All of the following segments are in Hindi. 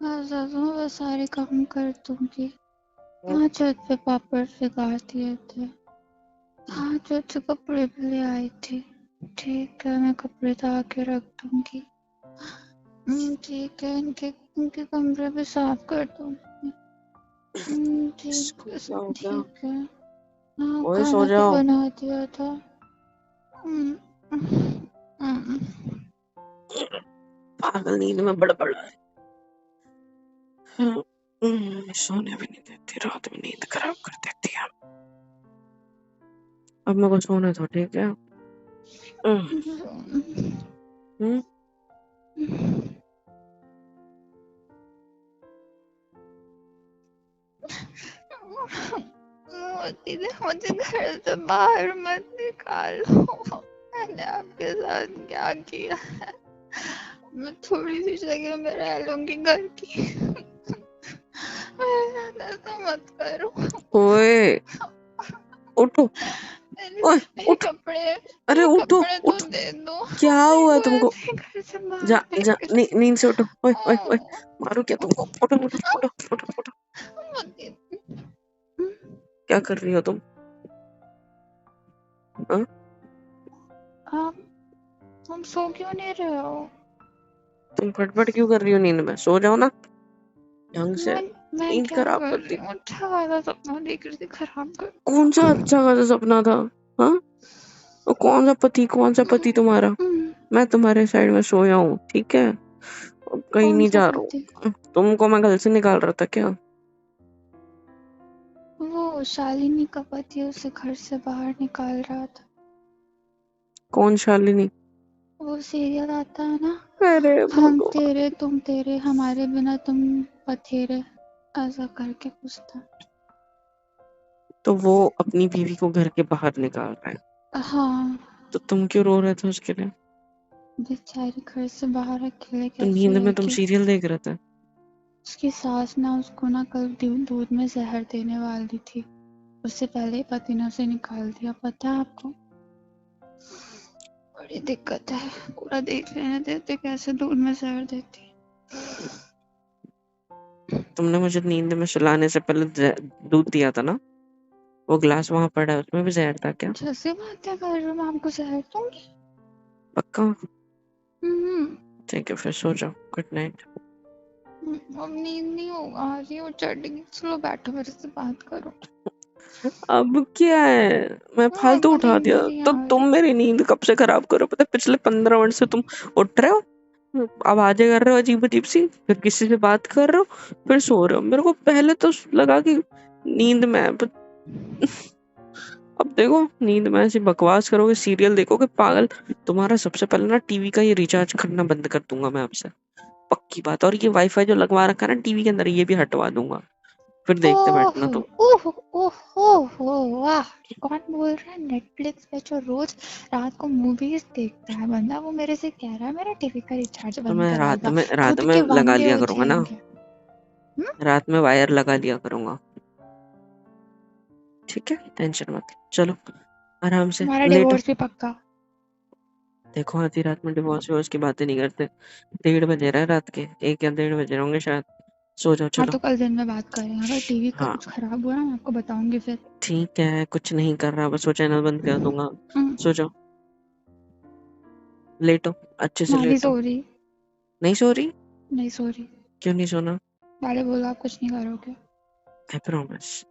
मैं सारे काम कर दूंगी। हाँ, छत पे पापड़ सिखा दिए थे। हाँ, छत से कपड़े भी ले आई थी। ठीक है, मैं कपड़े धा के रख दूंगी। ठीक है, इनके इनके कमरे भी साफ कर दूंगी। ठीक है। हाँ, ओए सो खाना भी जाओ। बना दिया था। पागल नींद में बड़बड़ है। सोने भी नहीं देती, रात में नींद खराब कर देती है। अब मेरे को सोने दो, ठीक है? दीदी, मुझे घर से बाहर मत निकालो। मैंने आपके साथ क्या किया है? मैं थोड़ी सी जगह में रह लूंगी घर की। मेरे साथ ऐसा मत करो। ओए उठो। ओए मेरे उठ। कपड़े अरे मेरे उठो कपड़े तो उठ। दे दो। क्या मेरे हुआ को तुमको? ऐसे घर से बाहर जा जा फेंक रहे नींद से उठो। ओए ओए ओए, हो। मारो क्या तुमको? उठो उठो उठो उठो उठो। क्या कर रही हो तुम? आप तुम सो क्यों नहीं रहे हो? तुम फटफट क्यों कर रही हो नींद में? सो जाओ ना ढंग से। मैं नींद क्या खराब कर कर रही दी। हूँ? अच्छा वाला सपना देख रही थी, खराब कर। कौन सा अच्छा खासा सपना था? हाँ, वो कौन सा पति तुम्हारा? मैं तुम्हारे साइड में सोया हूँ, ठीक है? अब कहीं कौन नहीं सा जा रहा पति? हूँ। तुमको मैं घर से निकाल रहा था क्या? वो शालिनी का पति उसे घर से बाहर निकाल रहा था। कौन शालिनी? वो सीरियल आता है ना, अरे हम भगवान। तेरे तुम तेरे, हमारे बिना तुम पथेरे, ऐसा करके कुछ था। तो वो अपनी बीवी को घर के बाहर निकाल रहा है, हाँ, तो तुम क्यों रो रहे थे उसके लिए? बेचारी घर से बाहर अकेले तो कैसे नींद में तुम रहेगी? सीरियल देख रहे थे? उसकी सास ना उसको ना कल दूध में जहर देने वाली थी। उससे पहले ही पति ने उसे निकाल दिया, पता है आपको? बड़ी दिक्कत है, पूरा देख लेने देते कैसे दूध में जहर देती। तुमने मुझे नींद में सुलाने से पहले दूध दिया था ना? वो ग्लास वहां पड़ा है, उसमें भी जहर था क्या? जैसे बातें कर रही हूँ, मैं आपको जहर दूंगी? पक्का? हम्म। ठीक है, फिर सो जाओ। Good night. अब नींद नहीं होगा, आ रही हो चढ़ेगी। चलो बैठो, मेरे से बात करो। अब क्या है, मैं मेरे फालतू को उठा नींद दिया नहीं तो? आ तुम रही। मेरी नींद कब से खराब करो? पता है, पिछले 15 मिनट से तुम उठ रहे हो, आवाजें कर रहे हो अजीब अजीब सी, फिर किसी से बात कर रहे हो, फिर सो रहे हो। मेरे को पहले तो लगा कि नींद में है, अब देखो नींद में ऐसी बकवास करोगे, सीरियल देखोगे पागल। तुम्हारा सबसे पहले ना टीवी का ये रिचार्ज करना बंद कर दूंगा मैं आपसे, पक्की बात। और ये वाईफाई जो लगवा रखा है ना टीवी के अंदर, ये भी हटवा दूंगा, फिर देखते बैठना तुम। ओह ओह वाह! कौन बोल रहा है? नेटफ्लिक्स पे जो रोज रात को मूवीज देखता है बंदा, वो मेरे से कह रहा है मेरा टीवी का रिचार्ज तो बंद मैं करा दो। रात खुद में के लगा वांदे लिया करूंगा ना, उठेंगे। रात में वायर लगा लिया करूंगा, ठीक है? टेंशन मत लो। चलो आराम से तुम्हारा लेटो। डिवोर्स भी पक्का? देखो आधी रात में डिवोर्स विवोर्स की बातें नहीं करते। 1:30 बजे रहे रात के, 1 या 1:30 बजे होंगे शायद। सो जाओ हाँ, चलो। तो कल दिन में बात करेंगे। अगर टीवी का हाँ कुछ खराब हुआ ना, मैं आपको बताऊंगी फिर। ठीक है, कुछ नहीं कर रहा, बस वो चैनल बंद कर दूंगा। सो जाओ, लेटो, अच्छे से मैं भी लेटो। सो रही। नहीं सो रही? नहीं सो रही। क्यों नहीं सोना? पहले बोला आप कुछ नहीं करोगे। आई प्रॉमिस,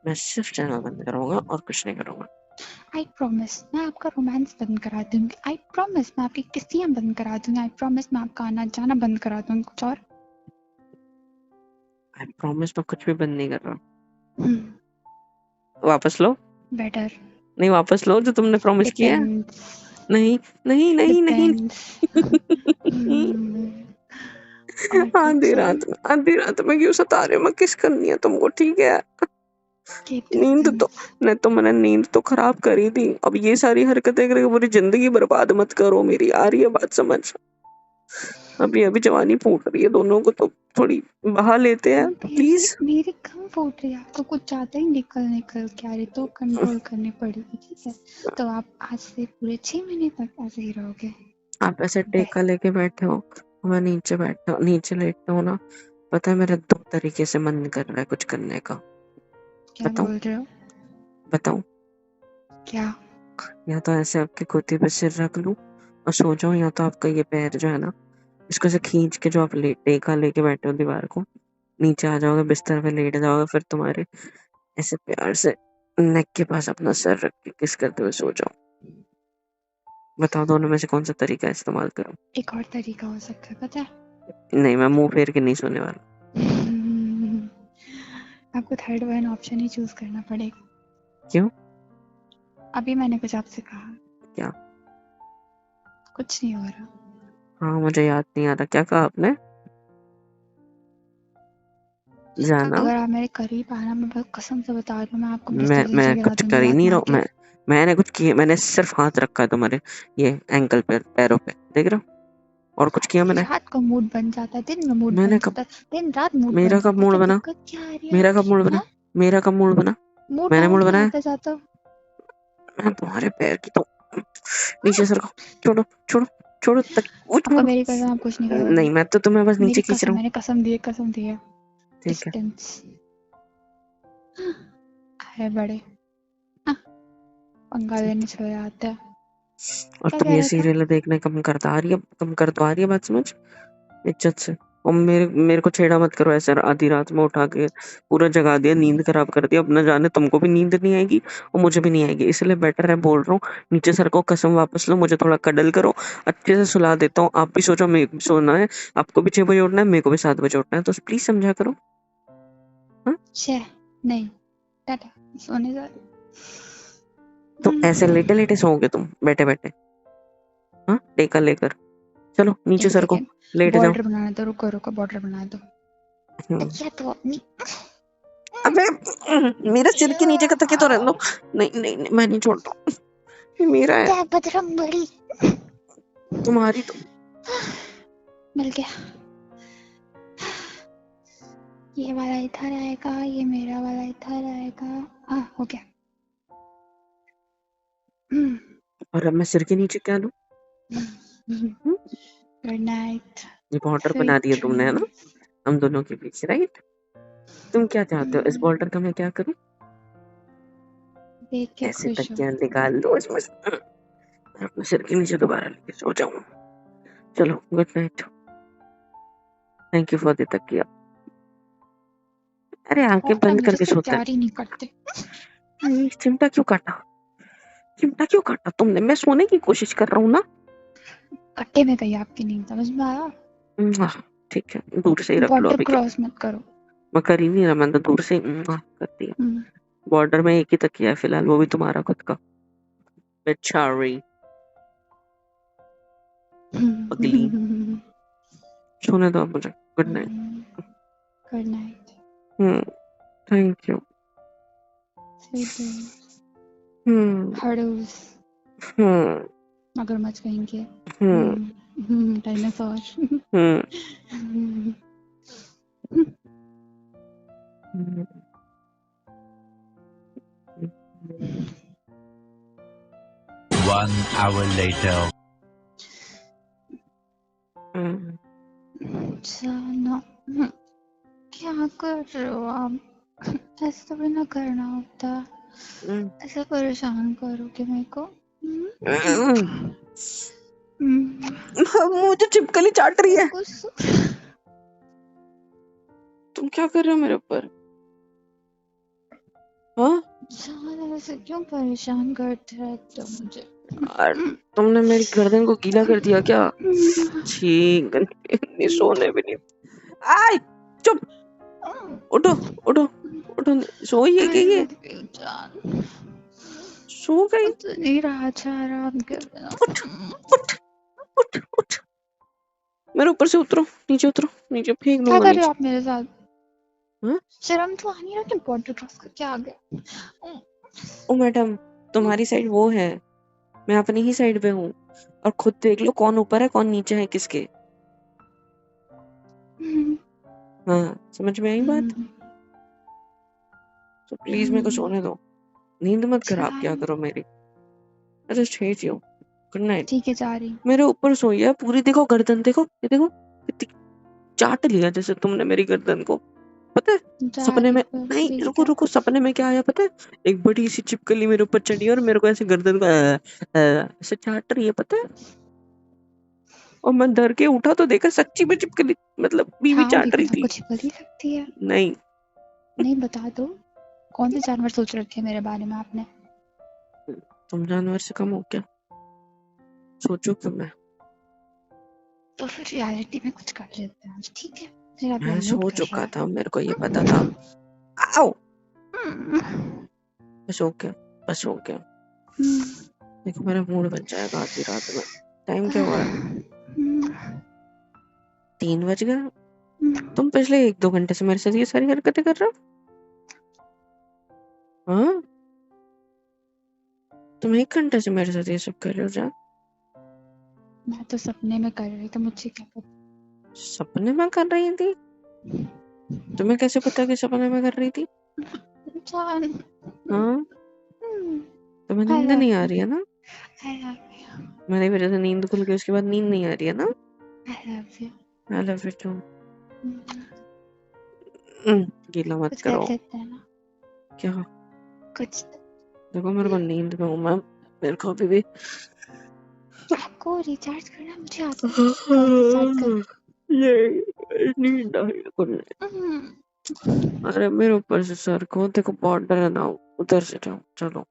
मैं सिर्फ चैनल बंद करूंगा और कुछ नहीं करूंगा। आई प्रॉमिस मैं आपका रोमांस बंद करा दूंगी। आई प्रॉमिस मैं आपकी किस्तियां बंद करा दूंगी। आई प्रॉमिस मैं आपका आना जाना बंद करा दूंगी। कुछ और? आई प्रॉमिस मैं कुछ भी बंद नहीं कर रहा। वापस लो। बेटर। नहीं वापस लो, जो तुमने प्रॉमिस किया है। डिपेंड्स। नहीं नहीं नहीं नहीं। डिपेंड्स। और कुछ चाहिए? आधी रात में क्यों सता रहे हो? मैं किस करनी है तुमको, ठीक है? कीप नींद तो डिस्टेंस। नहीं तो मैंने नींद तो खराब करी थी, अब ये सारी हरकतें करके पूरी जिंदगी बर्बाद मत करो मेरी। आ रही है बात समझ? अभी अभी जवानी फूट रही है दोनों को, तो थोड़ी बहा लेते हैं प्लीज। मेरी कम फूट रही है, आपको कुछ ज्यादा ही निकल के आ रही, तो कंट्रोल करनी पड़ेगी, ठीक है? तो आप आज से पूरे 6 महीने तक ऐसे ही रहोगे। आप ऐसे टेका लेके बैठे हो, मैं नीचे बैठा नीचे लेटता हूँ ना, पता है मेरा 2 तरीके से मन कर रहा है कुछ करने का। क्या बताऊं? बोल रहे हो? बताऊं? क्या? या तो ऐसे आपके गोदी पे सिर रख लूं और सो जाऊं, या तो आपका ये पैर जो है ना, इसको से खींच के, जो आप टेका लेके बैठे हो दीवार को, नीचे आ जाओगे, बिस्तर पे लेट जाओगे, फिर तुम्हारे ऐसे प्यार से नेक के पास अपना सर रख के किस करते हुए सो जाओ। बताओ दोनों में से कौन सा तरीका इस्तेमाल करूं? एक और तरीका हो सकता है, पता है? नहीं, मैं मुंह फेर के नहीं सोने वाला। आपको थर्ड वन ऑप्शन ही चूज करना पड़ेगा। क्यों? अभी मैंने कुछ आपसे कहा। क्या? कुछ नहीं हो रहा। हाँ, मुझे याद नहीं आ रहा, क्या कहा आपने? जाना? अगर आप मेरे करीब आना, मैं बस कसम से बता रही हूँ, मैं आपको बिस्तर से मैं नीचे गिरा कुछ दूंगी कर ही लात नहीं रहा मार हूँ। के। मैंने कुछ किया? मैंने सिर्फ हाथ रखा है तुम्हारे ये एंकल पे, पैरों पे, देख रहे हो? और कुछ किया मैंने? रात को मूड बन जाता है, दिन में मूड मैंने बन कब? जाता है, दिन रात मूड मेरा बन कब जाता है, मूड क्या बना? दिक्कत क्या आ रही है? मेरा कब मूड बना? हाँ, मेरा कब मूड बना? मूड मैंने बना मूड क्या बनाया? आता जाता? मैं तुम्हारे पैर की तो नीचे सर को छोड़ो, छोड़ो, छोड़ो तक वो आपका छोड़ो। मेरी कसम, आप कुछ नहीं नहीं, करोगे। मैं तो तुम्हें बस नीचे मेरी खींच रहा कसम, हूँ। मैंने कसम दी है। ठीक है। डिस्टेंस है बड़े। हाँ, पंगा लेने चले आते हैं। और क्या तुम कह ये रहा था? सीरियल देखने कम कर तो आ रही है बात समझ, इज्जत से। और मेरे को छेड़ा मत करो ऐसे आधी रात में उठा के, पूरा जगा दिया, नींद खराब कर दिया। अब न जाने तुमको भी नींद नहीं आएगी और मुझे भी नहीं आएगी, इसलिए बेटर है बोल रहा हूँ, नीचे सर को कसम वापस लो, मुझे थोड़ा कडल करो, अच्छे से सुला देता हूँ। आप भी सोचो, मेरे को भी सोना है, आपको भी 6 बजे उठना है, मेरे को भी 7 बजे उठना है, तो प्लीज समझा करो। हाँ? नहीं, टाटा, सोने जा रही। तो ऐसे लेटे लेटे सोओगे तुम बैठे बैठे? हाँ, टेका लेकर? चलो नीचे एक सर को सेकेंड, लेट जाओ। बॉर्डर बनाना तो रुको, बॉर्डर बना दो। तकिया तो अपनी। अबे मेरे सिर के नीचे का तकिया तो रहने दो। नहीं नहीं नहीं, मैं नहीं छोड़ता हूँ, ये मेरा है। क्या बजरंग बली। तुम्हारी तो मिल गया। ये वाला इधर आएगा, ये मेरा वाला इधर आएगा। हाँ, हो गया। और अब मैं सिर के नीचे क्या लूं? गुड नाइट, ये बॉर्डर बना स्वीट दिया तुमने, है ना, ड्रीम्स। हम दोनों के बीच, राइट? तुम क्या चाहते हो? इस बॉर्डर का मैं क्या करूं? देख के ऐसे खुश हो। तकिया निकाल दो इसमें से, अपने सिर के नीचे दोबारा लेके सो जाऊं। चलो good night, thank you for the तकिया। अरे आंखें और बंद मेरे करके से सोते प्यार ही नहीं करते। हैं। ये चिमटा क्यों काटा? चिमटा क्यों काटा तुमने? मैं सोने की कोशिश कर रहा हूँ ना। कट्टे में गई आपकी नींद, समझ में आया? ठीक है, दूर से ही रख लो बॉर्डर अभी क्या। क्रॉस मत करो। मैं कर ही नहीं रहा, मैं तो दूर से ही कर दिया। बॉर्डर में एक ही तकिया है फिलहाल, वो भी तुम्हारा खुद का। बेचारी पगली, सोने दो अब मुझे। Good night. Good night, thank you. Sweet dreams. हम्म हडूस, हम्म मगरमच्छ कहेंगे। हम्म डायनासोर। हम्म हम्म 1 hour later. जाना। क्या कर रहे हो आप? ऐसे तो भी ना करना होता। ऐसे परेशान करोगे मेरे को? मुझे छिपकली चाट रही है। कुछ तुम क्या कर रहे हो मेरे ऊपर? हाँ, जाना, ऐसे क्यों परेशान करते रहते हो मुझे? तुमने मेरी गर्दन को गीला कर दिया क्या? छी, गंदी, सोने भी नहीं। आय, चुप, उठो उठो उठो, सोई है क्या ये? जान, सो गई? मुझसे नहीं रहा जा रहा आपके बिना। उठ उठ उठ उठ, मेरे ऊपर से उतरो, नीचे फेंक क्या दूंगा कर रहे हो नीचे। आप मेरे साथ? हाँ? शर्म तो आनी है कि बॉर्डर क्रॉस करके आ गए। ओ मैडम, तुम्हारी साइड वो है, मैं अपनी ही साइड पे हूँ, और खुद देख लो कौन ऊपर है कौन नीचे है किसके। हाँ, समझ में आई बात? हम्म, तो प्लीज मेरे को सोने दो, नींद मत खराब किया चल, करो मेरी। I just hate you. Good night. ठीक है, जा रही हूँ। मेरे ऊपर सोई है पूरी, देखो गर्दन, देखो ये देखो, कितनी चाट लिया जैसे तुमने मेरी गर्दन को, पता है? जा सपने रही में हूँ, फिर नहीं, ठीक रुको है। रुको, सपने में क्या आया पता है? एक बड़ी सी चिपकली मेरे ऊपर चढ़ी और मेरे को ऐसे गर्दन को ऐसे चाट रही है, पता है? और मैं डर के उठा तो देखा सच्ची में चिपकली, मतलब बीवी हाँ, चाट लेकिन रही सबको थी। छिपल ही लगती है। नहीं, नहीं, बता दो, कौन से जानवर सोच रखे हैं मेरे बारे में आपने? तुम जानवर से कम हो क्या? सोचो क्यों मैं तो फिर रियलिटी में कुछ कर लेते हैं आज, ठीक है? मेरा मैं मूड सो कर रहा चुका है। था, मेरे को ये पता था। आओ, बस हो गया, बस हो गया। देखो मेरा मूड बन जाएगा आधी रात में। टाइम क्या हुआ है? 3 बज गए। तुम पिछले 1-2 घंटे से मेरे साथ ये सारी हरकतें कर रहे हो? हाँ, तुम 1 घंटे से मेरे साथ ये सब कर रहे हो जान? मैं तो सपने में कर रही, तो मुझे क्या पता? सपने में कर रही थी? तुम्हें कैसे पता कि सपने में कर रही थी? जान, हाँ, तुम्हें I नींद love नहीं आ you. रही है ना? I love you. मेरी वजह से नींद खुल गई, उसके बाद नींद नहीं आ रही है ना? I love you. I love you too. गीला मत कुछ कर करो। लेते हैं ना? क्या? कुछ देखो मेरे को नींद में हूँ मैं, मेरे को अभी भी आपको रिचार्ज करना, मुझे आता है। कल से स्टार्ट कर। ये नींद आ रही है कुछ। अरे मेरे ऊपर से सर को देखो, बॉर्डर है ना, उधर से जाओ, चलो।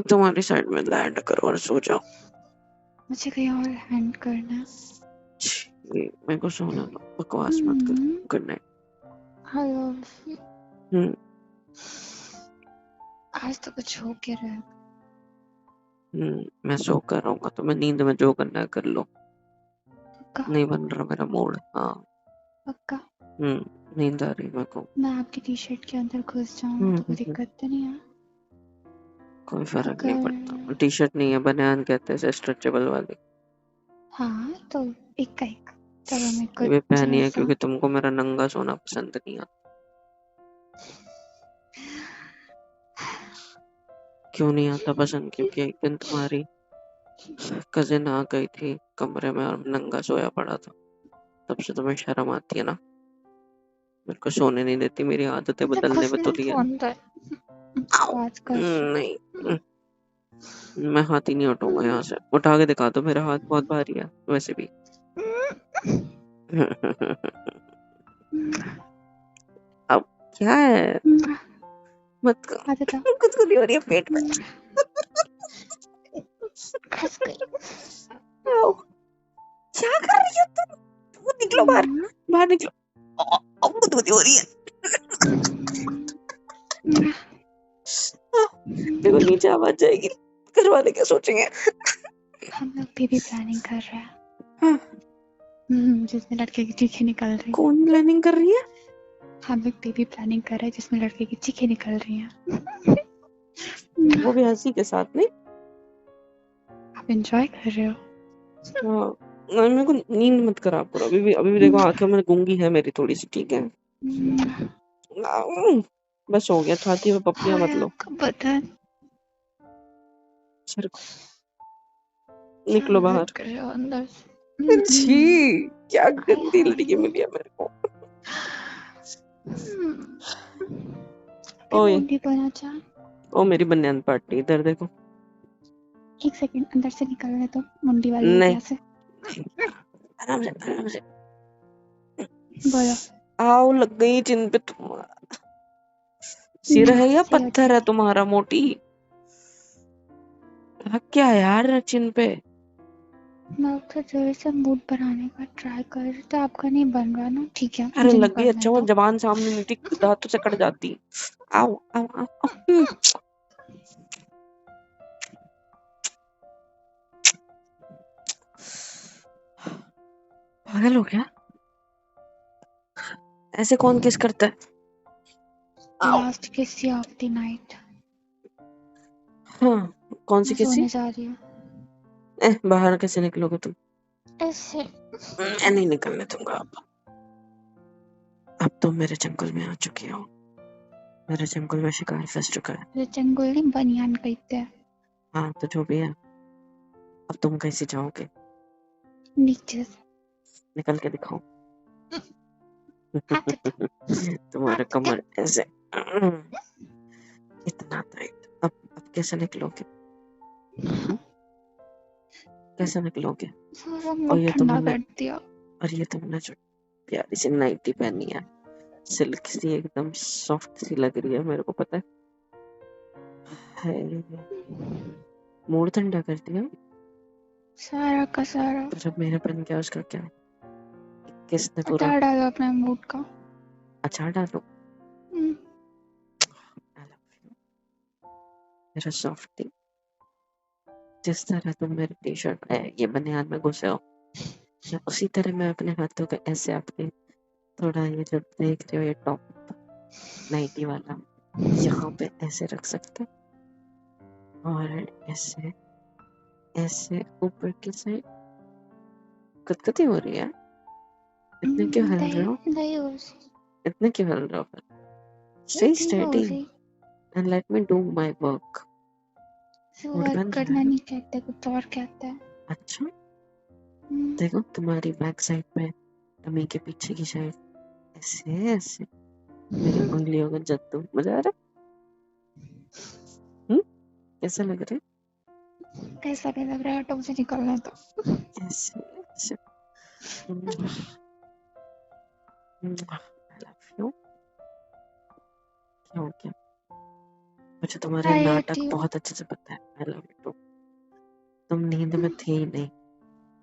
तुम्हारी साइड में लैंड करो और सो जाओ। मुझे कहीं और हैंड करना है। छी, मेरे को सोना दो, बकवास मत करो। Good night. I love you. आज तो कुछ हो के रहा है। मैं सो कर रहूंगा, तो मैं नींद में जो करना है कर लो। पक्का? नहीं बन रहा मेरा मूड। हाँ, पक्का? नींद आ रही है मेरे को। मैं आपकी टी शर्ट के अंदर घुस जाऊँ तो कोई दिक्कत तो नहीं है? कोई फर्क नहीं पड़ता। अगर टी शर्ट नहीं है, बनियान कहते हैं, स्ट्रेचेबल वाली। हाँ, तो एक का एक। चलो, मेरे को ये भी पहनी है जैसा क्योंकि तुमको मेरा नंगा सोना पसंद नहीं आता। क्यों नहीं आता पसंद? क्योंकि एक दिन तुम्हारी कजिन आ गई थी कमरे में और नंगा सोया पड़ा था, तब से तुम्हें शर्म आती है ना? मेरे को सोने नहीं देती, मेरी आदतें मतलब बदलने में घुसना तुली है तो ना। अंदर। बात कर। नहीं, मैं हाथ ही नहीं उठाऊंगा यहाँ से। उठा के दिखा दो, मेरा हाथ बहुत भारी है वैसे भी। अब क्या है? मत करो। आदत है। कुछ नहीं हो रही है पेट में। फंस गई। आओ, क्या कर रही हो तुम? तुम निकलो बाहर, बाहर निकलो। गुदगुदी हो रही है। देखो नीचे आवाज जाएगी, घर वाले क्या सोचेंगे? हम लोग बेबी प्लानिंग कर रहे हैं। हाँ, जिसमें लड़के की चीखें निकल रही। कौन प्लानिंग कर रही है? हम लोग बेबी प्लानिंग कर रहे हैं जिसमें लड़के की चीखें निकल रही हैं। वो भी हंसी के साथ नहीं? आप एंजॉय कर रहे हो? हाँ, नहीं, मेरे को नींद मत खराब करो। अभी भी देखो आंखें में गूंगी है मेरी थोड़ी सी, ठीक है? बस हो गया, छाती में पप्पियां मत लो। आपका बदन सर को निकलो बाहर। कर रहे हो अंदर से। छी, क्या गंदी लड़की मिली है मेरे को। ओए, मुंडी बना चाह। ओ मेरी बनियान पार्टी, इधर देखो। एक सेकंड, अंदर से निकलने तो मुंडी वाली नहीं, एरिया से। आराम से, आराम से। बोलो। आओ, लग गई चिन पे तुम्हारा। सिर है या सिर पत्थर है तुम्हारा मोटी? लग क्या है यार चिन पे? मैं तो जोर से मूड बनाने का ट्राई कर रही थी, आपका नहीं बन रहा ना, ठीक है अरे मुझे लग गई। निकलने अच्छा वो दो। जबान सामने नहीं थी, दांतों से कट जाती। आओ आओ आओ, आओ। पागल हो क्या? ऐसे कौन किस करता है? लास्ट किस ऑफ द नाइट। हाँ, कौन सी मैं किसी? सोने जा रही हूँ। बाहर कैसे निकलोगे तुम? ऐसे मैं नहीं निकलने दूंगा अब तुम मेरे जंगल में आ चुकी हो। मेरे जंगल में शिकार फंस चुका है। ये जंगल नहीं बनियान कहते हैं। हाँ तो जो भी है, अब तुम कैसे जाओगे? नीचे से निकल के दिखाओ। हाथ उठा, तुम्हारा हाथ उठा। कमर ऐसे इतना टाइट। अब कैसे निकलोगे? कैसे निकलोगे? सारा और मूड ये ठंडा तुमने कर दिया। और ये तुमने जो प्यारी सी नाइटी पहनी है, सिल्क सी एकदम सॉफ्ट सी लग रही है, मेरे को पता है। मूड ठंडा कर दिया। सारा का सारा तो जब मेरा बन गया उसका क्या? किसने पूरा हटा डाला अपने मूड का। अचार डालो? हम्म, I love you, मेरा सॉफ्टी। जिस तरह तुम मेरे टी शर्ट ये बनियान में घुसे हो, या उसी तरह मैं अपने हाथों को ऐसे आपके थोड़ा ये जो देख रहे हो ये टॉप नाइटी वाला यहाँ पे ऐसे रख सकते और ऐसे ऐसे ऊपर की साइड। कतकती हो रही है। इतने क्यों हिल रहे हो? नहीं हो रही। इतने क्यों हिल रहे हो फिर? Stay नहीं हो steady रही। and let me do my work. जो मूड वर्क बन रहा करना है? नहीं कहते, कुछ और कहते हैं। अच्छा देखो तुम्हारी बैक साइड पे टमी के पीछे की साइड ऐसे ऐसे मेरी उंगलियों का जद्दू। मजा आ रहा है? कैसा लग रहा है? कैसा भी लग रहा है, ऑटो से निकलना तो। ऐसे ऐसे I love you। क्या हो गया? मुझे तुम्हारे I hate नाटक you। बहुत अच्छे से पता है। I love you too। तुम नींद में थे ही नहीं,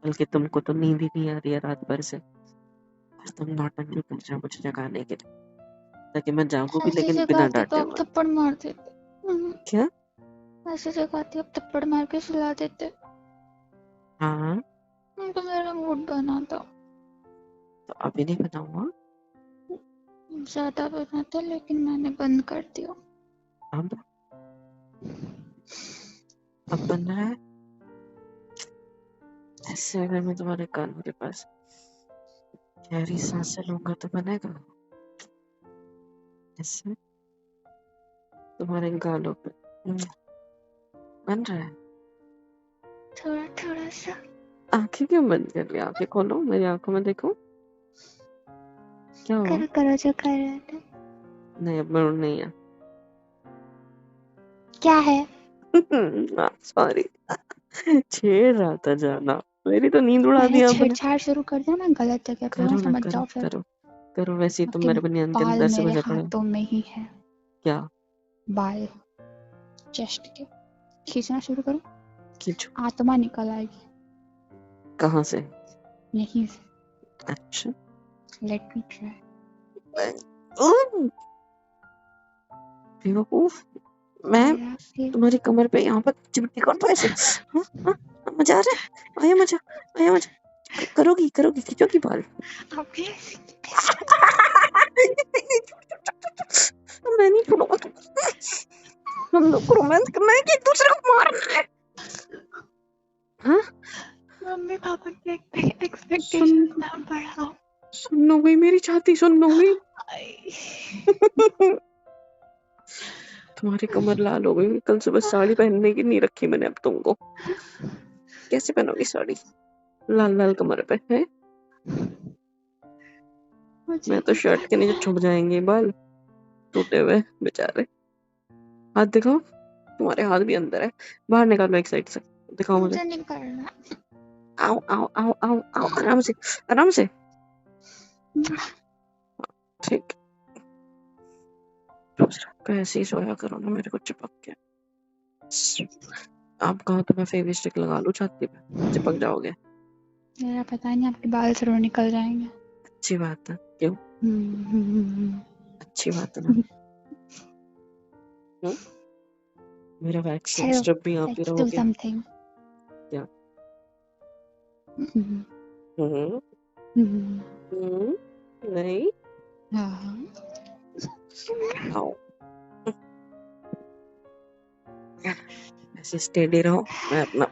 बल्कि तुमको तो नींद ही नहीं आ रही है रात भर से, और तुम नौटंकी कर रहे हो मुझे जगाने के लिए, ताकि मैं जागूं भी ऐसे लेकिन बिना जगाती डांटे तो आप हुए। थप्पड़ मार देते। क्या? ऐसे जगाती आप थप्पड़ मार के सुला देते। हाँ तो मेरा मूड बना था। तो अभी नहीं बनाऊंगा। ज्यादा बना था लेकिन मैंने बंद कर दिया। अब बन रहा है ऐसे। अगर मैं तुम्हारे कानों के पास गहरी सांसें लूंगा तो बनेगा ऐसे। तुम्हारे गालों पे बन रहा है। थोड़ा थोड़ा सा। आंखें क्यों बंद कर ली? आंखें खोलो, मेरी आंखों में देखो। क्या हुआ? करो करो जो कर रहे थे। नहीं अब मूड नहीं है। क्या है? सॉरी छेड़ रहा था जाना। मेरी तो नींद उड़ा मैंने दी आपने। छेड़छाड़ शुरू कर दिया ना गलत जगह पे, वहाँ करो ना, समझ करो जाओ फिर। करो करो। वैसे ही तुम आपके मेरे बनियान के बाल अंदर से मेरे घुसे पड़े हो। हाथों में ही है। क्या? बाल चेस्ट के खींचना शुरू करो, खींचो। आत्मा निकल आएगी। कहाँ से? यहीं से। अच्छा लेट मी ट्राई। बेवकूफ। मैं तुम्हारी कमर पे यहाँ पर चिमटी कर दो ऐसे। हाँ हाँ मजा आ रहा है। आया मजा, आया मजा। करोगी करोगी, खींचोगी बाल। मैं नहीं छोड़ूंगा तुमको। हम लोग को रोमांस करना है कि एक दूसरे को मारना है? हाँ मम्मी पापा के एक्सपेक्टेशंस ना बढ़ाओ। सुन हो गई मेरी छाती, सुन हो गई। तुम्हारी कमर लाल हो गई। कल सुबह साड़ी पहनने की नहीं रखी मैंने अब तुमको। कैसे पहनोगी साड़ी लाल लाल कमर पे है? मैं तो शर्ट के नीचे छुप जाएंगे बाल टूटे हुए बेचारे। हाथ दिखाओ, तुम्हारे हाथ भी अंदर है। बाहर निकालो एक साइड से, दिखाओ मुझे। नहीं करना। आओ आओ आओ आओ आओ, आराम से आराम से। ठीक, रोज रात को ऐसे ही सोया करो ना मेरे को चिपक के। आप कहो तो मैं फेविस्टिक लगा लूं छाती पे, चिपक जाओगे। मेरा पता नहीं, आपके बाल जरूर निकल जाएंगे। अच्छी बात है। क्यों? अच्छी बात है ना। मेरा वैक्सीन स्ट्रिप भी आप ही Let's do रहोगे। something. क्या? नहीं आओ ऐसे स्टेडी रहो। मैं अपना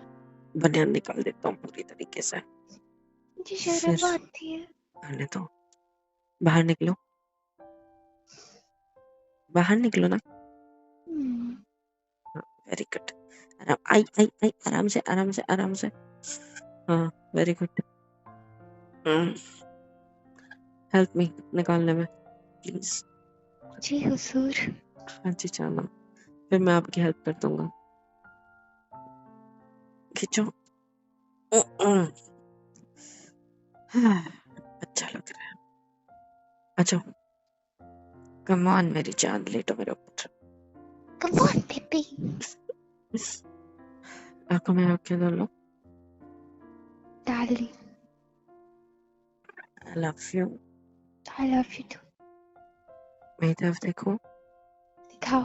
बनियान निकाल देता हूँ पूरी तरीके से। मुझे फिर शर्म आती है। आने दो, बाहर निकलो, बाहर निकलो ना। हम्म, वेरी गुड। आराम, आई आई आई, आराम से आराम से आराम से। हाँ, वेरी गुड। हेल्प मी निकालने में प्लीज। जी हुजूर। हाँ जी जाना, फिर मैं आपकी हेल्प कर दूंगा। खींचो। हाँ, अच्छा लग रहा है। अच्छा, कम ऑन मेरी जान, लेटो मेरे ऊपर। Come on baby. आंखों में आंखें डाल लो। Darling, I love you. I love you too. मेरी तरफ देखो। दिखाओ।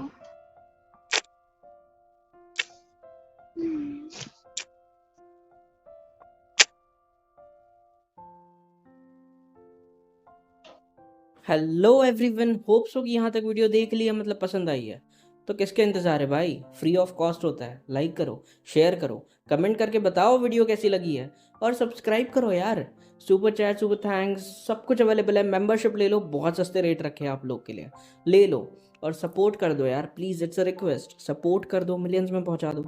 हम्म, हेलो एवरीवन, होप सो कि यहाँ तक वीडियो देख लिया, मतलब पसंद आई है। तो किसके इंतज़ार है भाई, फ्री ऑफ कॉस्ट होता है। लाइक करो, शेयर करो, कमेंट करके बताओ वीडियो कैसी लगी है, और सब्सक्राइब करो यार। सुपर चैट, सुपर थैंक्स, सब कुछ अवेलेबल है। मेंबरशिप ले लो, बहुत सस्ते रेट रखे हैं आप लोग के लिए, ले लो और सपोर्ट कर दो यार please. It's a request, support कर दो, मिलियंस में पहुँचा दो।